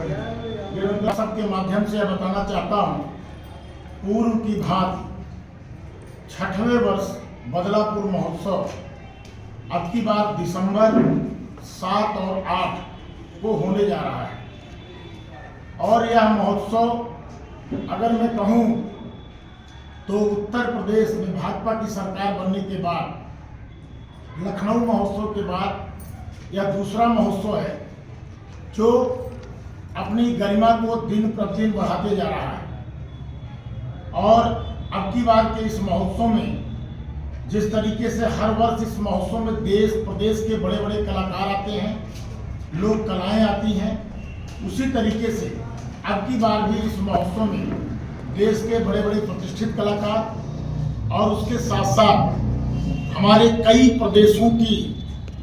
सबके माध्यम से बताना चाहता हूँ, पूर्व की भांति 6वें वर्ष बदलापुर महोत्सव अब की बार दिसंबर 7 और 8 को होने जा रहा है। और यह महोत्सव अगर मैं कहूँ तो उत्तर प्रदेश में भाजपा की सरकार बनने के बाद लखनऊ महोत्सव के बाद यह दूसरा महोत्सव है जो अपनी गरिमा को दिन प्रतिदिन बढ़ाते जा रहा है। और अब की बार के इस महोत्सव में जिस तरीके से हर वर्ष इस महोत्सव में देश प्रदेश के बड़े बड़े कलाकार आते हैं, लोक कलाएं आती हैं, उसी तरीके से अब की बार भी इस महोत्सव में देश के बड़े बड़े प्रतिष्ठित कलाकार और उसके साथ साथ हमारे कई प्रदेशों की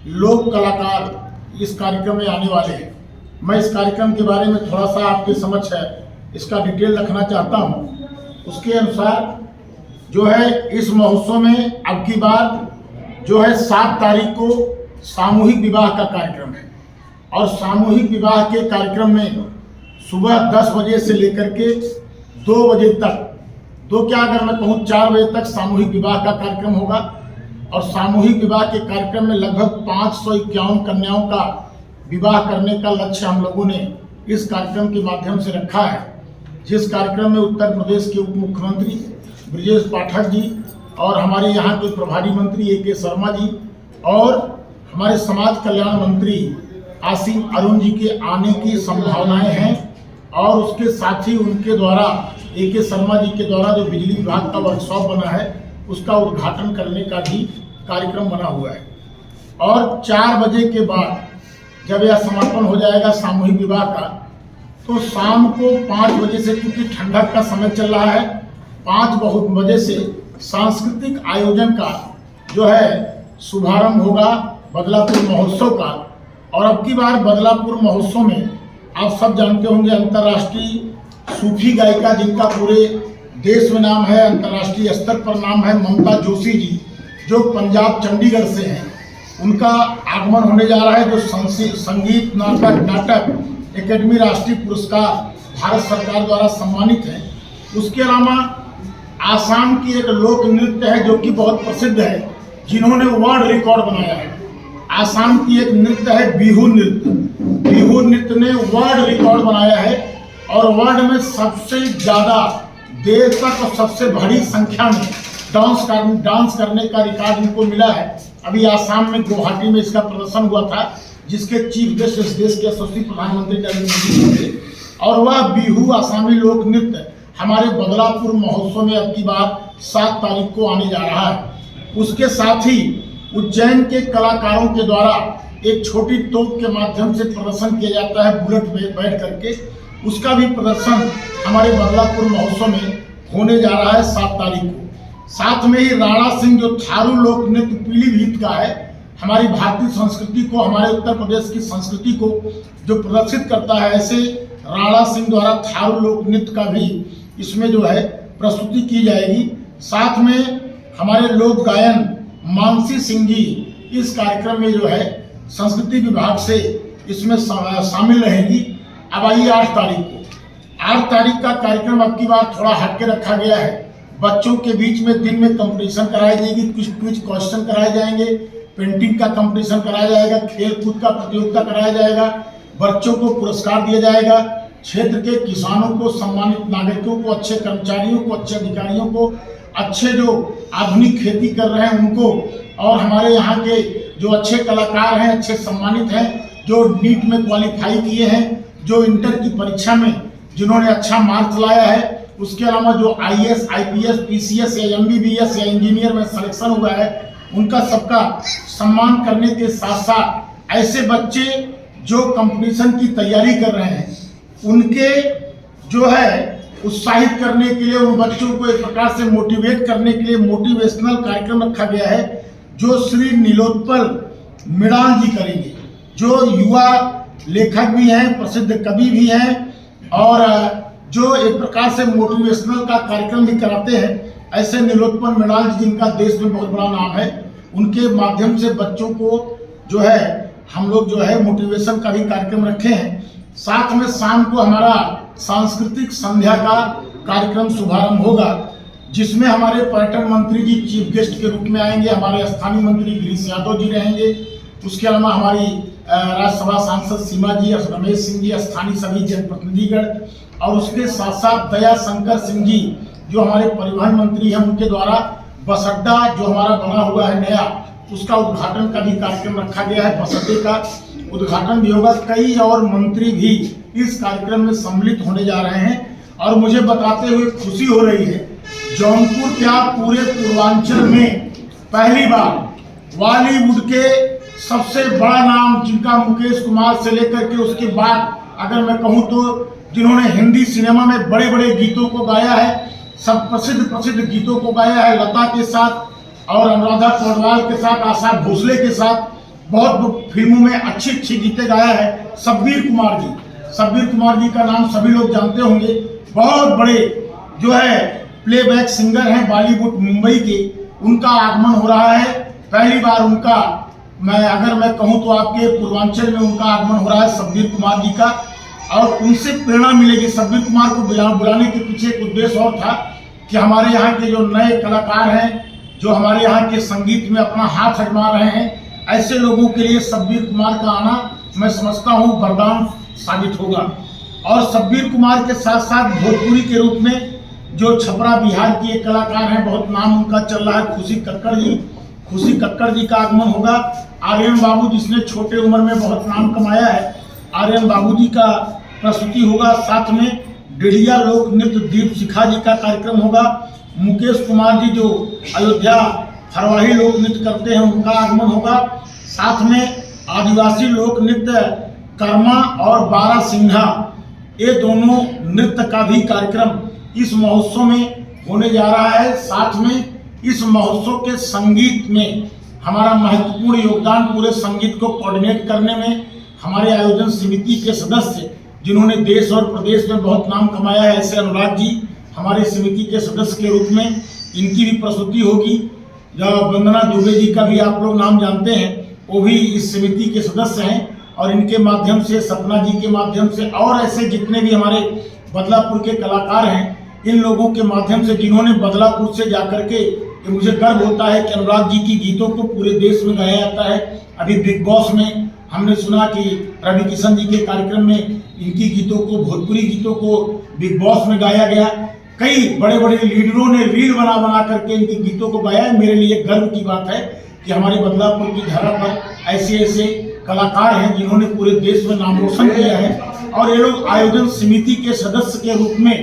लोक कलाकार इस कार्यक्रम में आने वाले हैं। मैं इस कार्यक्रम के बारे में थोड़ा सा आपके समक्ष है इसका डिटेल रखना चाहता हूं। उसके अनुसार जो है इस महोत्सव में अब की बार जो है 7 तारीख को सामूहिक विवाह का कार्यक्रम है। और सामूहिक विवाह के कार्यक्रम में सुबह 10 बजे से लेकर के 2 बजे तक, अगर मैं कहूँ 4 बजे तक सामूहिक विवाह का कार्यक्रम होगा। और सामूहिक विवाह के कार्यक्रम में लगभग 551 कन्याओं का विवाह करने का लक्ष्य हम लोगों ने इस कार्यक्रम के माध्यम से रखा है, जिस कार्यक्रम में उत्तर प्रदेश के उप मुख्यमंत्री ब्रजेश पाठक जी और हमारे यहाँ के प्रभारी मंत्री A.K. शर्मा जी और हमारे समाज कल्याण मंत्री आसिम अरुण जी के आने की संभावनाएं हैं। और उसके साथ ही उनके द्वारा A.K. शर्मा जी के द्वारा जो बिजली विभाग का वर्कशॉप बना है उसका उद्घाटन करने का भी कार्यक्रम बना हुआ है। और 4 बजे के बाद जब यह समापन हो जाएगा सामूहिक विवाह का, तो शाम को 5 बजे से, क्योंकि ठंडक का समय चल रहा है, 5 बजे से सांस्कृतिक आयोजन का जो है शुभारंभ होगा बदलापुर महोत्सव का। और अब की बार बदलापुर महोत्सव में आप सब जानते होंगे अंतर्राष्ट्रीय सूफी गायिका जिनका पूरे देश में नाम है, अंतर्राष्ट्रीय स्तर पर नाम है, ममता जोशी जी, जो पंजाब चंडीगढ़ से हैं, उनका आगमन होने जा रहा है, जो संगीत नाटक एकेडमी राष्ट्रीय पुरस्कार भारत सरकार द्वारा सम्मानित है। उसके अलावा आसाम की एक लोक नृत्य है जो कि बहुत प्रसिद्ध है, जिन्होंने वर्ल्ड रिकॉर्ड बनाया है। आसाम की एक नृत्य है बिहू नृत्य। बिहू नृत्य ने वर्ल्ड रिकॉर्ड बनाया है और वर्ल्ड में सबसे ज़्यादा देर तक और सबसे बड़ी संख्या में डांस करने का रिकॉर्ड इनको मिला है। अभी आसाम में गुवाहाटी में इसका प्रदर्शन हुआ था, जिसके चीफ गेस्ट इस देश के यशस्वी प्रधानमंत्री नरेंद्र मोदी थे। और वह बिहू आसामी लोक नृत्य हमारे बदलापुर महोत्सव में अब की बार 7 तारीख को आने जा रहा है। उसके साथ ही उज्जैन के कलाकारों के द्वारा एक छोटी तोप के माध्यम से प्रदर्शन किया जाता है, बुलेट में बैठ करके, उसका भी प्रदर्शन हमारे बदलापुर महोत्सव में होने जा रहा है 7 तारीख को। साथ में ही राणा सिंह जो थारू लोक नृत्य पीलीभीत का है, हमारी भारतीय संस्कृति को, हमारे उत्तर प्रदेश की संस्कृति को जो प्रदर्शित करता है, ऐसे राणा सिंह द्वारा थारू लोक नृत्य का भी इसमें जो है प्रस्तुति की जाएगी। साथ में हमारे लोक गायन मानसी सिंह जी इस कार्यक्रम में जो है संस्कृति विभाग से इसमें शामिल रहेंगी। अब आइए 8 तारीख का कार्यक्रम अब की बार थोड़ा हटके रखा गया है। बच्चों के बीच में दिन में कंपटीशन कराई जाएगी, कुछ क्वेश्चन कराए जाएंगे, पेंटिंग का कंपटीशन कराया जाएगा, खेल कूद का प्रतियोगिता कराया जाएगा, बच्चों को पुरस्कार दिया जाएगा, क्षेत्र के किसानों को, सम्मानित नागरिकों को, अच्छे कर्मचारियों को, अच्छे अधिकारियों को, अच्छे जो आधुनिक खेती कर रहे हैं उनको, और हमारे यहाँ के जो अच्छे कलाकार हैं, अच्छे सम्मानित हैं, जो नीट में क्वालिफाई किए हैं, जो इंटर की परीक्षा में जिन्होंने अच्छा मार्क्स लाया है, उसके अलावा जो IAS, IPS, PCS या MBBS या इंजीनियर में सिलेक्शन हुआ है, उनका सबका सम्मान करने के साथ साथ ऐसे बच्चे जो कंपटीशन की तैयारी कर रहे हैं उनके जो है उत्साहित करने के लिए, उन बच्चों को एक प्रकार से मोटिवेट करने के लिए मोटिवेशनल कार्यक्रम रखा गया है, जो श्री नीलोत्पल मृणाल जी करेंगे, जो युवा लेखक भी हैं, प्रसिद्ध कवि भी हैं और जो एक प्रकार से मोटिवेशनल का कार्यक्रम भी कराते हैं। ऐसे नीलोत्पल मृणाल जी जिनका देश में बहुत बड़ा नाम है, उनके माध्यम से बच्चों को जो है हम लोग जो है मोटिवेशन का भी कार्यक्रम रखे हैं। साथ में शाम को हमारा सांस्कृतिक संध्या का कार्यक्रम शुभारंभ होगा, जिसमें हमारे पर्यटन मंत्री जी चीफ गेस्ट के रूप में आएंगे, हमारे स्थानीय मंत्री गिरीश यादव जी रहेंगे, उसके अलावा हमारी राज्यसभा सांसद सीमा जी, रमेश सिंह जी, स्थानीय सभी जनप्रतिनिधिगण, और उसके साथ साथ दया शंकर सिंह जी जो हमारे परिवहन मंत्री हैं, उनके द्वारा बस अड्डा जो हमारा बना हुआ है नया, उसका उद्घाटन का भी कार्यक्रम रखा गया है। बस अड्डे का उद्घाटन भी होगा। कई और मंत्री भी इस कार्यक्रम में सम्मिलित होने जा रहे हैं और मुझे बताते हुए खुशी हो रही है, जौनपुर क्या पूरे पूर्वांचल में पहली बार बॉलीवुड के सबसे बड़ा नाम, जिनका मुकेश कुमार से लेकर के उसके बाद अगर मैं कहूँ तो जिन्होंने हिंदी सिनेमा में बड़े बड़े गीतों को गाया है, सब प्रसिद्ध गीतों को गाया है, लता के साथ और अनुराधा पौडवाल के साथ, आशा भोसले के साथ बहुत फिल्मों में अच्छी गीतें गाया है शब्बीर कुमार जी। शब्बीर कुमार जी का नाम सभी लोग जानते होंगे, बहुत बड़े जो है प्लेबैक सिंगर हैं बॉलीवुड मुंबई के, उनका आगमन हो रहा है। पहली बार उनका अगर मैं कहूँ तो आपके पूर्वांचल में उनका आगमन हो रहा है शब्बीर कुमार जी का, और उनसे प्रेरणा मिलेगी। शब्बीर कुमार को बुलाने के पीछे एक उद्देश्य और था कि हमारे यहाँ के जो नए कलाकार हैं, जो हमारे यहाँ के संगीत में अपना हाथ आजमा रहे हैं, ऐसे लोगों के लिए शब्बीर कुमार का आना मैं समझता हूँ वरदान साबित होगा। और शब्बीर कुमार के साथ साथ भोजपुरी के रूप में जो छपरा बिहार के एक कलाकार हैं, बहुत नाम उनका चल रहा है, खुशी कक्कड़ जी का आगमन होगा। आर्यन बाबू, जिसने छोटे उम्र में बहुत नाम कमाया है, आर्यन बाबू जी का प्रस्तुति होगा। साथ में डेढ़िया लोक नृत्य दीप शिखा जी का कार्यक्रम होगा। मुकेश कुमार जी जो अयोध्या फरवाही लोक नृत्य करते हैं, उनका आगमन होगा। साथ में आदिवासी लोक नृत्य कर्मा और बारह सिंघा, ये दोनों नृत्य का भी कार्यक्रम इस महोत्सव में होने जा रहा है। साथ में इस महोत्सव के संगीत में हमारा महत्वपूर्ण योगदान, पूरे संगीत को कोऑर्डिनेट करने में हमारे आयोजन समिति के सदस्य, जिन्होंने देश और प्रदेश में बहुत नाम कमाया है, ऐसे अनुराग जी हमारे समिति के सदस्य के रूप में, इनकी भी प्रस्तुति होगी। वंदना दुबे जी का भी आप लोग नाम जानते हैं, वो भी इस समिति के सदस्य हैं, और इनके माध्यम से, सपना जी के माध्यम से, और ऐसे जितने भी हमारे बदलापुर के कलाकार हैं, इन लोगों के माध्यम से, जिन्होंने बदलापुर से जाकर के, ये मुझे गर्व होता है कि अनुराग जी की गीतों को पूरे देश में गाया जाता है। अभी बिग बॉस में हमने सुना कि रवि किशन जी के कार्यक्रम में इनकी गीतों को, भोजपुरी गीतों को बिग बॉस में गाया गया। कई बड़े बड़े लीडरों ने रील बना करके इनके गीतों को गाया है। मेरे लिए गर्व की बात है कि हमारे बदलापुर की धरा पर ऐसे कलाकार हैं जिन्होंने पूरे देश में नाम रोशन किया है, और ये लोग आयोजन समिति के सदस्य के रूप में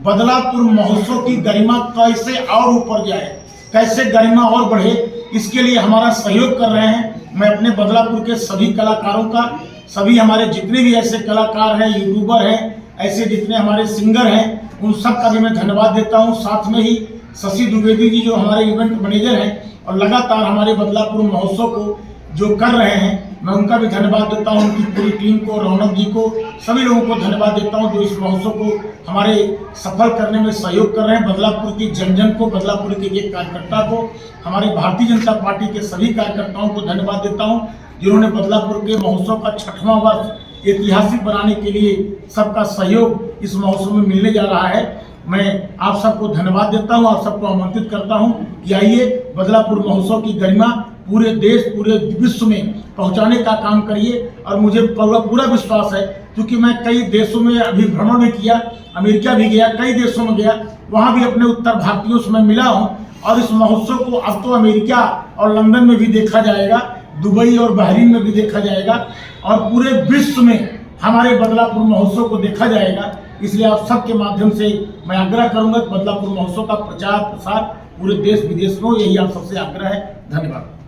बदलापुर महोत्सव की गरिमा कैसे और ऊपर जाए, कैसे गरिमा और बढ़े, इसके लिए हमारा सहयोग कर रहे हैं। मैं अपने बदलापुर के सभी कलाकारों का, सभी हमारे जितने भी ऐसे कलाकार हैं, यूट्यूबर हैं, ऐसे जितने हमारे सिंगर हैं, उन सब का भी मैं धन्यवाद देता हूं। साथ में ही शशि द्विवेदी जी जो हमारे इवेंट मैनेजर हैं और लगातार हमारे बदलापुर महोत्सव को जो कर रहे हैं, मैं उनका भी धन्यवाद देता हूं। उनकी पूरी टीम को, रौनक जी को, सभी लोगों को धन्यवाद देता हूं जो इस महोत्सव को हमारे सफल करने में सहयोग कर रहे हैं। बदलापुर की जन को, बदलापुर के एक कार्यकर्ता को, हमारे भारतीय जनता पार्टी के सभी कार्यकर्ताओं को धन्यवाद देता हूं, जिन्होंने बदलापुर के महोत्सव का 6वां वर्ष ऐतिहासिक बनाने के लिए सबका सहयोग इस महोत्सव में मिलने जा रहा है। मैं आप सबको धन्यवाद देता हूं, आप सबको आमंत्रित करता हूं कि आइए बदलापुर महोत्सव की गरिमा पूरे देश, पूरे विश्व में पहुंचाने का काम करिए। और मुझे पूरा विश्वास है, क्योंकि मैं कई देशों में अभी भ्रमण भी किया, अमेरिका भी गया, कई देशों में गया, वहाँ भी अपने उत्तर भारतीयों से मैं मिला हूँ। और इस महोत्सव को अब तो अमेरिका और लंदन में भी देखा जाएगा, दुबई और बहरीन में भी देखा जाएगा, और पूरे विश्व में हमारे बदलापुर महोत्सव को देखा जाएगा। इसलिए आप सबके माध्यम से मैं आग्रह करूंगा कि बदलापुर महोत्सव का प्रचार प्रसार पूरे देश विदेश में हो, यही आप सबसे आग्रह है। धन्यवाद।